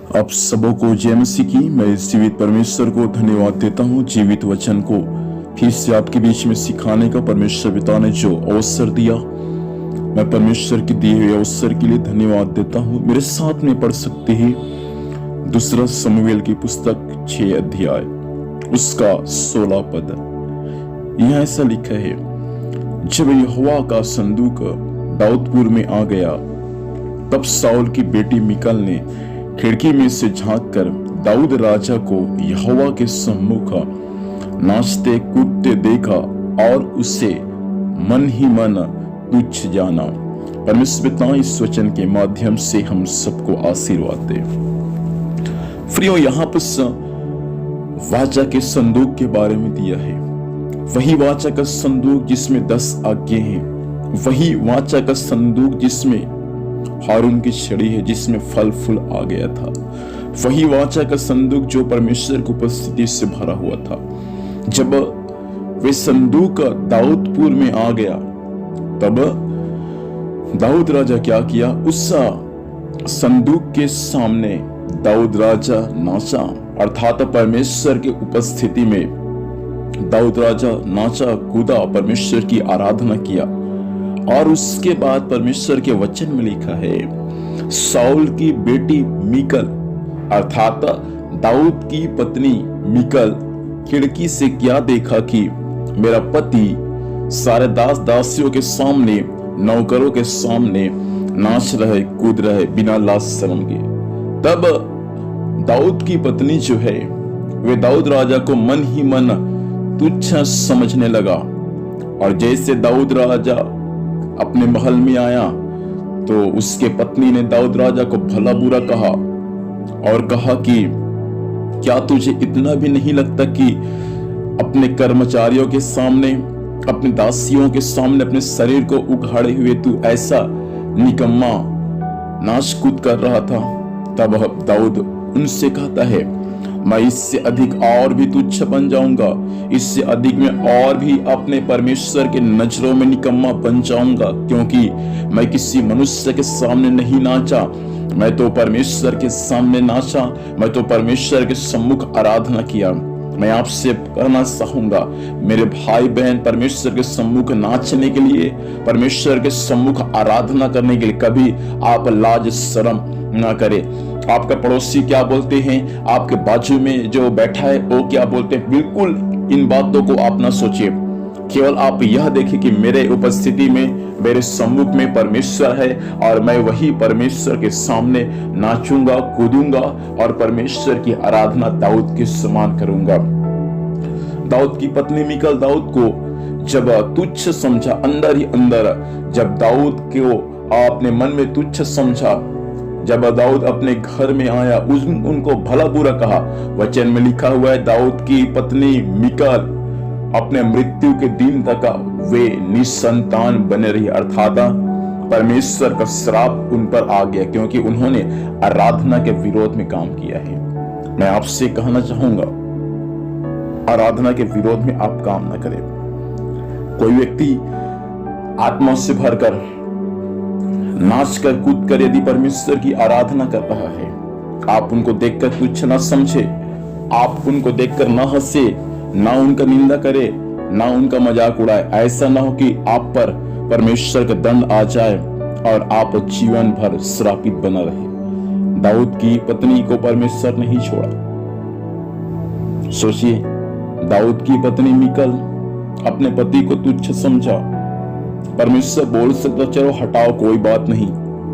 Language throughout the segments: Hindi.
आप सबों को जय मसीह की। मैं इस जीवित परमेश्वर को धन्यवाद देता हूँ। जीवित वचन को फिर से आपके बीच में सिखाने का परमेश्वर पिता ने जो अवसर दिया, मैं परमेश्वर के दिए हुए अवसर के लिए धन्यवाद देता हूँ। मेरे साथ में पढ़ सकते हैं दूसरा शमूएल की पुस्तक 6 अध्याय उसका 16 पद। यहाँ ऐसा लिखा है, जब यहोवा का संदूक दाऊदपुर में आ गया, तब साउल की बेटी मिकल ने खिड़की में से झांककर दाऊद राजा को यहोवा के सम्मुख नाचते कूदते देखा और उसे मन ही मन तुच्छ जाना। परमेश्वर पिता इस वचन के माध्यम से हम सबको आशीर्वाद दे। प्रियो, यहाँ पर वाचा के संदूक के बारे में दिया है। वही वाचा का संदूक जिसमें 10 आज्ञा हैं, वही वाचा का संदूक जिसमें हारून की छड़ी है, जिसमें फल फूल आ गया था। वही वाचा का संदूक जो परमेश्वर की उपस्थिति से भरा हुआ था। जब वे संदूक दाऊदपुर में आ गया, तब दाऊद राजा क्या किया? उस संदूक के सामने दाऊद राजा नाचा, अर्थात परमेश्वर की उपस्थिति में दाऊद राजा नाचा कूदा, परमेश्वर की आराधना किया। और उसके बाद परमेश्वर के वचन में लिखा है, साउल की बेटी मिकल अर्थात दाऊद की पत्नी मिकल खिड़की से क्या देखा कि मेरा पति सारे दास दासियों के सामने, नौकरों के सामने नाच रहे, कूद रहे बिना लाज शर्म के। तब दाऊद की पत्नी जो है, वे दाऊद राजा को मन ही मन तुच्छ समझने लगा। और जैसे दाऊद राजा अपने महल में आया, तो उसके पत्नी ने दाऊद राजा को भला बुरा कहा और कहा कि क्या तुझे इतना भी नहीं लगता कि अपने कर्मचारियों के सामने, अपने दासियों के सामने अपने शरीर को उघाड़े हुए तू ऐसा निकम्मा नाच कूद कर रहा था? तब दाऊद उनसे कहता है, मैं इससे अधिक और भी तुच्छ बन जाऊंगा, इससे अधिक मैं और भी अपने परमेश्वर के नजरों में निकम्मा बन जाऊंगा, क्योंकि मैं किसी मनुष्य के सामने नहीं नाचा, मैं तो परमेश्वर के सामने नाचा, मैं तो परमेश्वर के सम्मुख आराधना किया। मैं आपसे कहना चाहूंगा मेरे भाई बहन, परमेश्वर के सम्मुख नाचने के लिए, परमेश्वर के सम्मुख आराधना करने के लिए कभी आप लाज शर्म ना करें। आपका पड़ोसी क्या बोलते हैं, आपके बाजू में जो बैठा है वो क्या बोलते हैं, बिल्कुल इन बातों को आप ना सोचिए। केवल आप यह देखें कि मेरे उपस्थिति में, मेरे सम्मुख में परमेश्वर है और मैं वही परमेश्वर के सामने नाचूंगा, कूदूंगा और परमेश्वर की आराधना दाऊद के समान करूंगा। दाऊद की पत्नी मिकल दाऊद को जब तुच्छ समझा, अंदर ही अंदर जब दाऊद को अपने मन में तुच्छ समझा, जब दाऊद अपने घर में आया, उनको भला बुरा कहा। वचन में लिखा हुआ है, दाऊद की पत्नी मिकल अपने मृत्यु के दिन तक वे निसंतान बने रही, अर्थात परमेश्वर का श्राप उन पर आ गया, क्योंकि उन्होंने आराधना के विरोध में काम किया है। मैं आपसे कहना चाहूंगा, आराधना के विरोध में आप काम न करें। कोई व्यक्ति आत्मा से भरकर नाच कर कूद कर यदि परमेश्वर की आराधना कर रहा है, आप उनको देखकर तुच्छ ना समझे, आप उनको देखकर ना हंसे, ना उनका निंदा करे, ना उनका मजाक उड़ाए। ऐसा ना हो कि आप पर परमेश्वर का दंड आ जाए और आप जीवन भर श्रापित बना रहे। दाऊद की पत्नी को परमेश्वर नहीं छोड़ा। सोचिए, दाऊद की पत्नी मिकल अपने पति को तुच्छ समझा। परमेश्वर बोल सकता चलो हटाओ, कोई बात नहीं,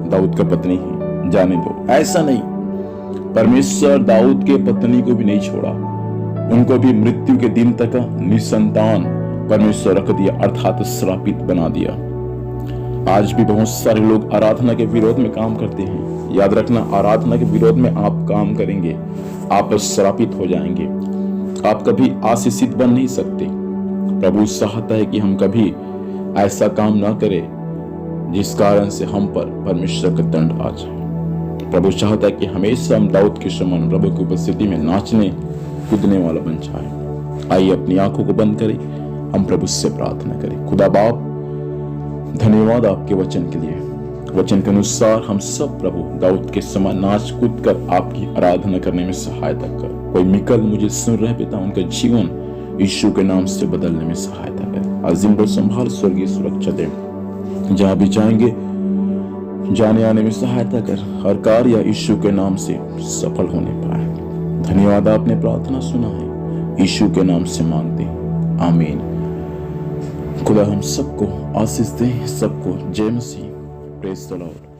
दाऊद का पत्नी है, जाने दो। ऐसा नहीं, परमेश्वर दाऊद के पत्नी को भी नहीं छोड़ा, उनको भी मृत्यु के दिन तक निसंतान परमेश्वर रख दिया, अर्थात श्रापित बना दिया। आज भी बहुत सारे लोग आराधना के विरोध में काम करते हैं। याद रखना, आराधना के विरोध में आप काम करेंगे, आप श्रापित हो जाएंगे, आप कभी आशीषित बन नहीं सकते। प्रभु चाहता है कि हम कभी ऐसा काम ना करें जिस कारण से हम पर परमेश्वर का दंड आ जाए। प्रभु चाहता है कि हमेशा हम दाऊद के समान प्रभु की उपस्थिति में नाचने कूदने वाला बन जाए। आइए अपनी आंखों को बंद करें, हम प्रभु से प्रार्थना करें। खुदा बाप, धन्यवाद आपके वचन के लिए। वचन के अनुसार हम सब प्रभु दाऊद के समान नाच कूद कर आपकी आराधना करने में सहायता कर। कोई मिकल मुझे सुन रहे पिता, उनका जीवन यीशु के नाम से बदलने में सहायता कर। अजीम को संभाल, स्वर्गीय सुरक्षा दे, जहां भी जाएंगे जाने आने में सहायता कर। हर कार्य यीशु के नाम से सफल होने पाए। धन्यवाद, आपने प्रार्थना सुना है, यीशु के नाम से मांगते, आमीन। खुदा हम सबको आशीष दे, सबको जय मसीह। Praise the Lord.